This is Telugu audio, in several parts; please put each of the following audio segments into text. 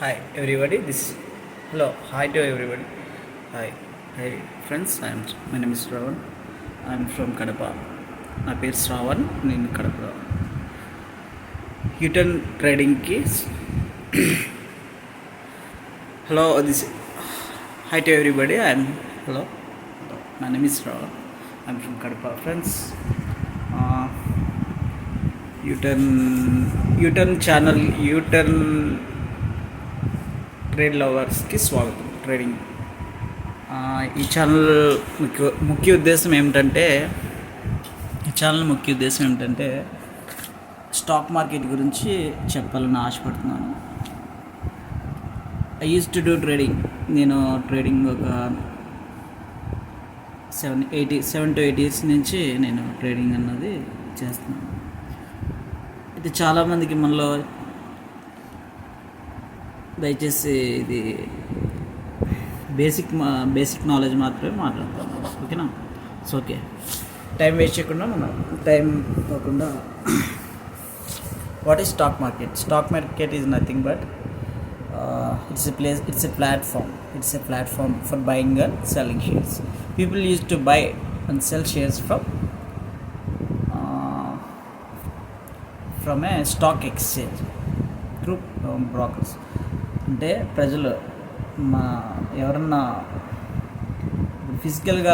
Hi everybody. Hello. Hi to everybody. Hi friends. My name is Ravan. I'm from Kadapa. నా పేరు శ్రావణ్. నేను కడప యూటర్న్ ట్రేడింగ్కి hello this hi to everybody. Hello, my name is Ravan. I'm from Kadapa friends. U turn channel, U turn trade లవర్స్కి స్వాగతం. ట్రేడింగ్ ఈ ఛానల్ ముఖ్య ఉద్దేశం ఏమిటంటే స్టాక్ మార్కెట్ గురించి చెప్పాలని ఆశపడుతున్నాను. I use to do trading. నేను ట్రేడింగ్ ఒక 7 to 8 years నుంచి నేను ట్రేడింగ్ అన్నది చేస్తున్నాను. అయితే చాలామందికి మనలో దయచేసి ఇది బేసిక్ నాలెడ్జ్ మాత్రమే మాట్లాడతాను, ఓకేనా? సో ఓకే, టైం వేస్ట్ చేయకుండా what is stock market? Stock market is nothing but it's a platform for buying and selling shares. People used to buy and sell shares from a stock exchange through brokers. అంటే ప్రజలు ఎవరన్నా ఫిజికల్గా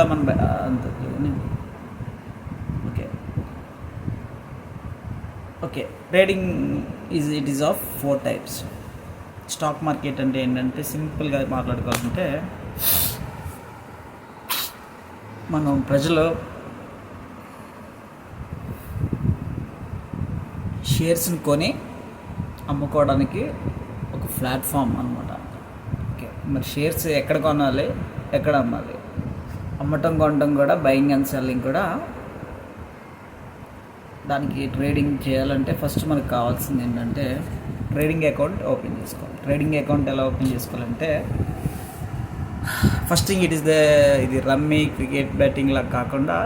okay trading it is of 4 types. Stock market అంటే ఏంటంటే సింపుల్గా మాట్లాడుకోవాలంటే మనం ప్రజలు షేర్స్ని కొని అమ్ముకోవడానికి ఒక ప్లాట్ఫామ్ అనమాట. ఓకే, మరి షేర్స్ ఎక్కడ కొనాలి, ఎక్కడ అమ్మాలి, అమ్మటం కొనడం కూడా, బయింగ్ అండ్ సెల్లింగ్ కూడా. దానికి ట్రేడింగ్ చేయాలంటే ఫస్ట్ మనకు కావాల్సింది ఏంటంటే ట్రేడింగ్ అకౌంట్ ఓపెన్ చేసుకోవాలి. ట్రేడింగ్ అకౌంట్ ఎలా ఓపెన్ చేసుకోవాలంటే ఫస్ట్ థింగ్ ఇది రమ్మీ, క్రికెట్ బెట్టింగ్ లా కాకుండా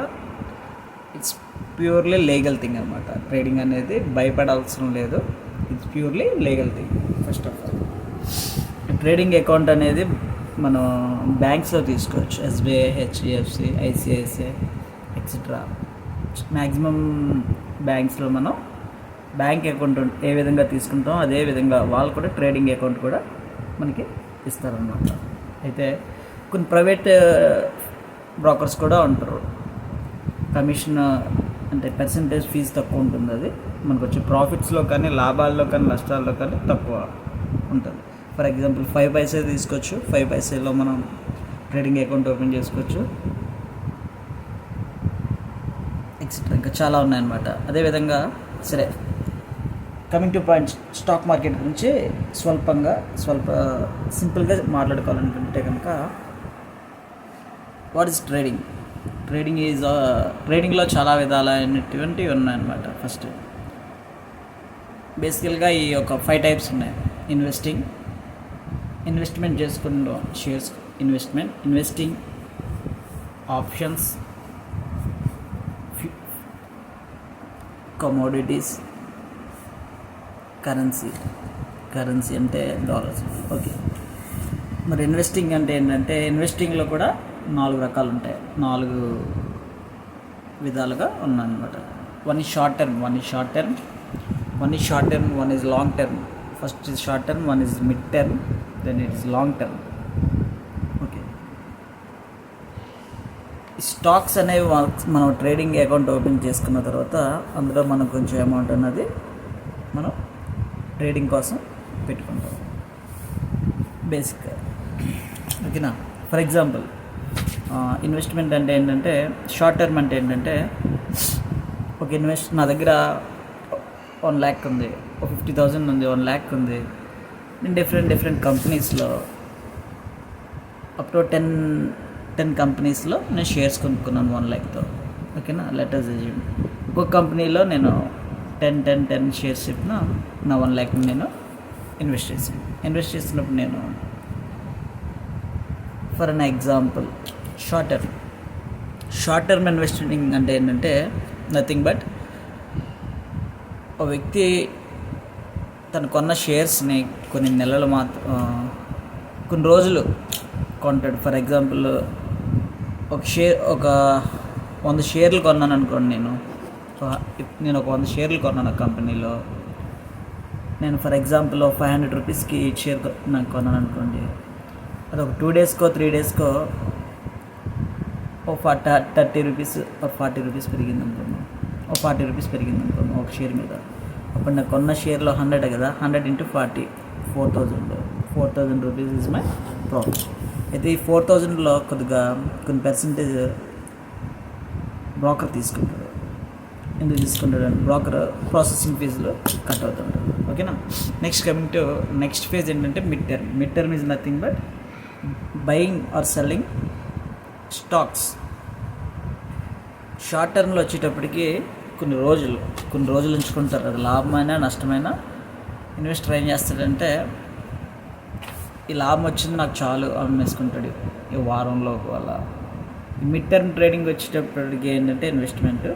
ఇట్స్ ప్యూర్లీ లీగల్ థింగ్ అనమాట. ట్రేడింగ్ అనేది భయపడాల్సిన లేదు, it's purely legal thing. First of all trading account అనేది మనం బ్యాంక్స్లో తీసుకోవచ్చు. SBI, HDFC, ICICI etcetera. Maximum బ్యాంక్స్లో మనం బ్యాంక్ అకౌంట్ ఏ విధంగా తీసుకుంటాం అదే విధంగా వాళ్ళు కూడా ట్రేడింగ్ అకౌంట్ కూడా మనకి ఇస్తారన్నమాట. అయితే కొన్ని ప్రైవేట్ బ్రోకర్స్ కూడా ఉంటారు. కమిషన్ అంటే పర్సంటేజ్ ఫీజు తక్కువ ఉంటుంది. అది మనకు వచ్చే ప్రాఫిట్స్లో కానీ, లాభాల్లో కానీ, నష్టాల్లో కానీ తక్కువ ఉంటుంది. ఫర్ ఎగ్జాంపుల్ 5 పైసే తీసుకోవచ్చు. 5 పైసేలో మనం ట్రేడింగ్ అకౌంట్ ఓపెన్ చేసుకోవచ్చు, ఎక్సెట్రా. ఇంకా చాలా ఉన్నాయన్నమాట. అదేవిధంగా సరే, coming to point, stock market గురించి సింపుల్గా మాట్లాడుకోవాలనుకుంటే కనుక వాట్ ఈస్ ట్రేడింగ్? ట్రేడింగ్లో చాలా విధాలైనటువంటివి ఉన్నాయన్నమాట. ఫస్ట్ బేసికల్గా ఈ ఒక 5 types ఉన్నాయి. ఇన్వెస్ట్మెంట్ చేసుకున్న shares, investing, options, commodities, currency అంటే డాలర్స్. ఓకే, మరి ఇన్వెస్టింగ్ అంటే ఏంటంటే ఇన్వెస్టింగ్లో కూడా 4 రకాలు ఉంటాయి, 4 విధాలుగా ఉన్నాయన్నమాట. One is short term, one is long term. First is short term, one is mid term, then it is long term. Okay, stocks అనేవి మనం ట్రేడింగ్ అకౌంట్ ఓపెన్ చేసుకున్న తర్వాత అందులో మనం కొంచెం అమౌంట్ అన్నది మనం ట్రేడింగ్ కోసం పెట్టుకుంటాం బేసిక్గా, ఓకేనా? ఫర్ ఎగ్జాంపుల్ ఇన్వెస్ట్మెంట్ అంటే ఏంటంటే, షార్ట్ టర్మ్ అంటే ఏంటంటే, ఒక నా దగ్గర 1 lakh ఉంది, 50,000 ఉంది, 1 lakh ఉంది. నేను డిఫరెంట్ కంపెనీస్లో అప్ టు 10 కంపెనీస్లో నేను షేర్స్ కొనుక్కున్నాను 1 lakhతో, ఓకేనా? లెట్ us assume ఒక కంపెనీలో నేను 10 షేర్స్ చెప్పిన నా 1 lakh నేను ఇన్వెస్ట్ చేసినప్పుడు నేను for an example short term investing అంటే ఏంటంటే నథింగ్ బట్ ఒక వ్యక్తి తను కొన్న షేర్స్ని కొన్ని నెలలు కొన్ని రోజులు కొంటాడు. ఫర్ ఎగ్జాంపుల్ ఒక 100 షేర్లు కొన్నాను అనుకోండి. నేను ఒక 100 షేర్లు కొన్నాను కంపెనీలో. నేను ఫర్ ఎగ్జాంపుల్ 500 రూపీస్కి షేర్ నాకు కొన్నాను అనుకోండి. అది ఒక 2 డేస్కో 3 డేస్కో ఒక 30 రూపీస్ ఒక 40 రూపీస్ పెరిగింది అనుకున్నాను. ఒక 40 రూపీస్ పెరిగింది అనుకున్నాను ఒక షేర్ మీద. అప్పుడు నాకు కొన్న షేర్లో 100 కదా, 100 × 40 4,000 రూపీస్ ఈజ్ మై ప్రాఫిట్. అయితే ఈ 4,000లో కొన్ని పర్సంటేజ్ బ్రోకర్ తీసుకుంటాడు. ఎందుకు తీసుకుంటాడు అంటే బ్రోకర్ ప్రాసెసింగ్ ఫీజులో కట్ అవుతుంటాడు. ఓకేనా. కమింగ్ టు నెక్స్ట్ ఫేజ్ ఏంటంటే mid term is nothing but buying are selling stocks. Short టర్మ్లో వచ్చేటప్పటికి కొన్ని రోజులు ఉంచుకుంటారు. అది లాభమైనా నష్టమైనా ఇన్వెస్టర్ ఏం చేస్తాడంటే ఈ లాభం వచ్చింది నాకు చాలు అమ్మేసుకుంటాడు ఈ వారంలో. అలా మిడ్ టర్మ్ ట్రేడింగ్ వచ్చేటప్పటికి ఏంటంటే investment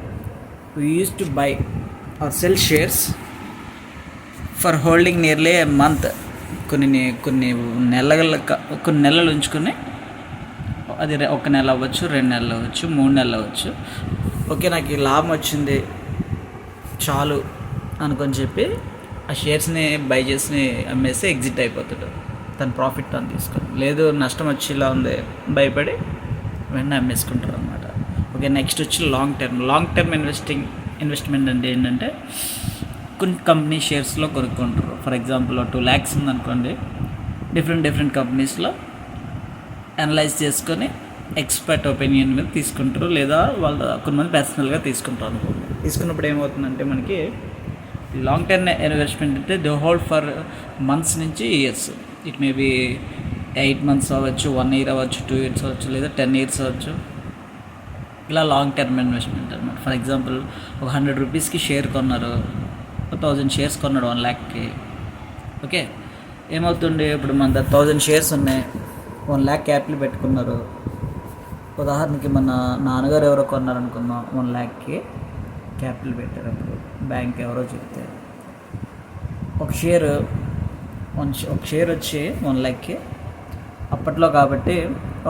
we use to buy or sell shares for holding nearly a month. కొన్ని నెలలు ఉంచుకొని, అది 1 నెల అవ్వచ్చు, 2 నెలలు అవ్వచ్చు, 3 నెలలు అవ్వచ్చు. ఓకే, నాకు ఈ లాభం వచ్చింది చాలు అనుకొని చెప్పి ఆ షేర్స్ని బై చేసి అమ్మేసి ఎగ్జిట్ అయిపోతాడు. తన ప్రాఫిట్ తను తీసుకొని. లేదు నష్టం వచ్చేలా ఉంది భయపడి వెంటనే అమ్మేసుకుంటారు అనమాట. ఓకే, నెక్స్ట్ వచ్చి లాంగ్ టర్మ్ ఇన్వెస్ట్మెంట్ అంటే ఏంటంటే కొన్ని కంపెనీ షేర్స్లో కొనుక్కుంటారు. ఫర్ ఎగ్జాంపుల్ 2 lakhs ఉందనుకోండి, డిఫరెంట్ కంపెనీస్లో అనలైజ్ చేసుకొని ఎక్స్పర్ట్ ఒపీనియన్ మీద తీసుకుంటారు. లేదా కొంతమంది పర్సనల్గా తీసుకుంటారు అనుకోండి. తీసుకున్నప్పుడు ఏమవుతుందంటే మనకి లాంగ్ టర్మ్ ఇన్వెస్ట్మెంట్ అంటే దే హోల్డ్ ఫర్ మంత్స్ నుంచి years. It may be 8 months అవ్వచ్చు, 1 year అవ్వచ్చు, 2 years అవ్వచ్చు, లేదా 10 years అవ్వచ్చు. ఇలా లాంగ్ టర్మ్ ఇన్వెస్ట్మెంట్ అనమాట. ఫర్ ఎగ్జాంపుల్ ఒక 100 రూపీస్కి షేర్ కొన్నారు, 1000 షేర్స్ కొన్నాడు 1 lakhకి. ఓకే, ఏమవుతుంది ఇప్పుడు మన 1000 షేర్స్ ఉన్నాయి, 1 lakh క్యాపిటల్ పెట్టుకున్నారు. ఉదాహరణకి మన నాన్నగారు ఎవరో కొన్నారనుకుందాం, 1 lakhకి క్యాపిటల్ పెట్టారు. అప్పుడు బ్యాంక్ ఎవరో చెప్తే ఒక షేర్ వచ్చి 1 lakhకి అప్పట్లో కాబట్టి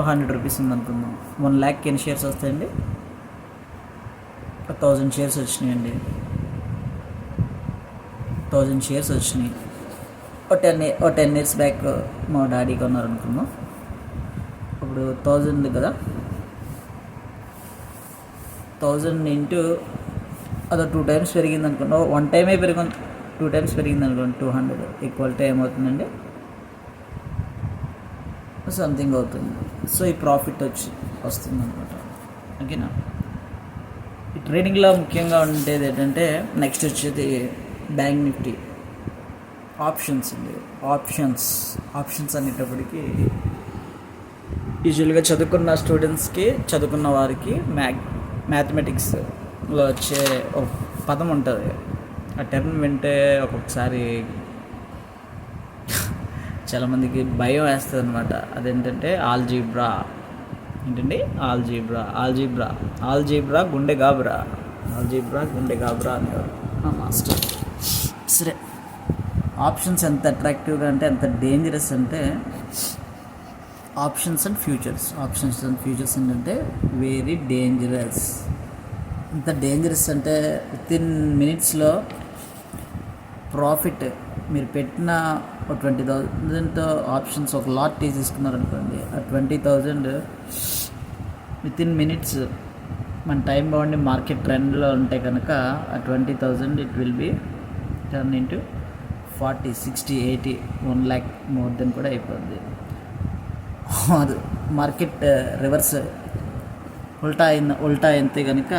100 రూపీస్ ఉందనుకుందాం. 1 lakhకి ఎన్ని షేర్స్ వస్తాయండి? 1000 షేర్స్ వచ్చినాయండి. 1000 షేర్స్ వచ్చినాయి. ఒక 10 years బ్యాక్ మా డాడీ కొన్నారు అనుకున్నాం. ఇప్పుడు 1000 కదా, 1000 ఇంటూ అదో 2 times పెరిగింది అనుకున్నాం. 1 time 2 times పెరిగింది అనుకోండి, 200 ఈక్వల్ టు ఏమవుతుందండి, సంథింగ్ అవుతుంది. సో ఈ ప్రాఫిట్ వస్తుంది అనమాట. ఓకేనా. ఈ ట్రేడింగ్లో ముఖ్యంగా ఉండేది ఏంటంటే నెక్స్ట్ వచ్చేది బ్యాంక్ నిఫ్టీ ఆప్షన్స్ అండి. ఆప్షన్స్ అనేటప్పటికి యూజువల్గా చదువుకున్న వారికి మ్యాథమెటిక్స్లో వచ్చే ఒక పదం ఉంటుంది. ఆ టర్మ్ వింటే ఒక్కొక్కసారి చాలామందికి భయం వేస్తుంది అనమాట. అదేంటంటే ఆల్జీబ్రా. ఏంటండి? ఆల్జీబ్రా గుండె గాబ్రా అనేవారు మాస్టర్. సరే, ఆప్షన్స్ ఎంత అట్రాక్టివ్గా అంటే ఎంత డేంజరస్ అంటే ఆప్షన్స్ అండ్ ఫ్యూచర్స్ ఏంటంటే వెరీ డేంజరస్. ఎంత డేంజరస్ అంటే వితిన్ మినిట్స్లో ప్రాఫిట్ మీరు పెట్టిన 20,000 ఆప్షన్స్ ఒక లాట్ తీసుకున్నారనుకోండి, ఆ 20,000 వితిన్ మినిట్స్ మన టైం బాగుండి మార్కెట్ ట్రెండ్లో ఉంటే కనుక ఆ 20,000 it will be turn into 40, 60, 80, 1 lakh more than కూడా అయిపోద్ది. అది మార్కెట్ రివర్స్ ఉల్టా అయితే కనుక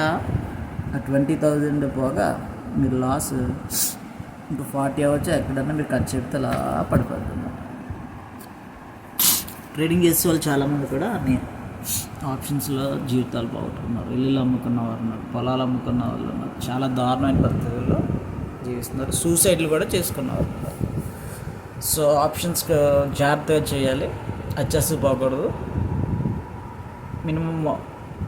ఆ 20,000 పోగా మీరు లాస్ ఇంకా 40 అవ్వచ్చు. ఎక్కడన్నా మీరు ఖర్చు చెప్తే అలా పడిపోతుంది. ట్రేడింగ్ చేసే వాళ్ళు చాలామంది కూడా ఆప్షన్స్లో జీవితాలు పోగొట్టుకున్నారు. ఇల్లులు అమ్ముకున్న వారు ఉన్నారు, పొలాలు అమ్ముకున్న వాళ్ళు ఉన్నారు, చాలా దారుణమైన పరిస్థితుల్లో జీవిస్తున్నారు. సూసైడ్లు కూడా చేసుకున్నారు. సో ఆప్షన్స్ జాగ్రత్తగా చేయాలి, పోకూడదు. మినిమం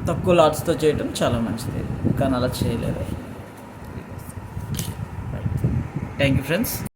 తక్కువ లాట్స్తో చేయడం చాలా మంచిది, కానీ అలా చేయలేరు. Thank you friends.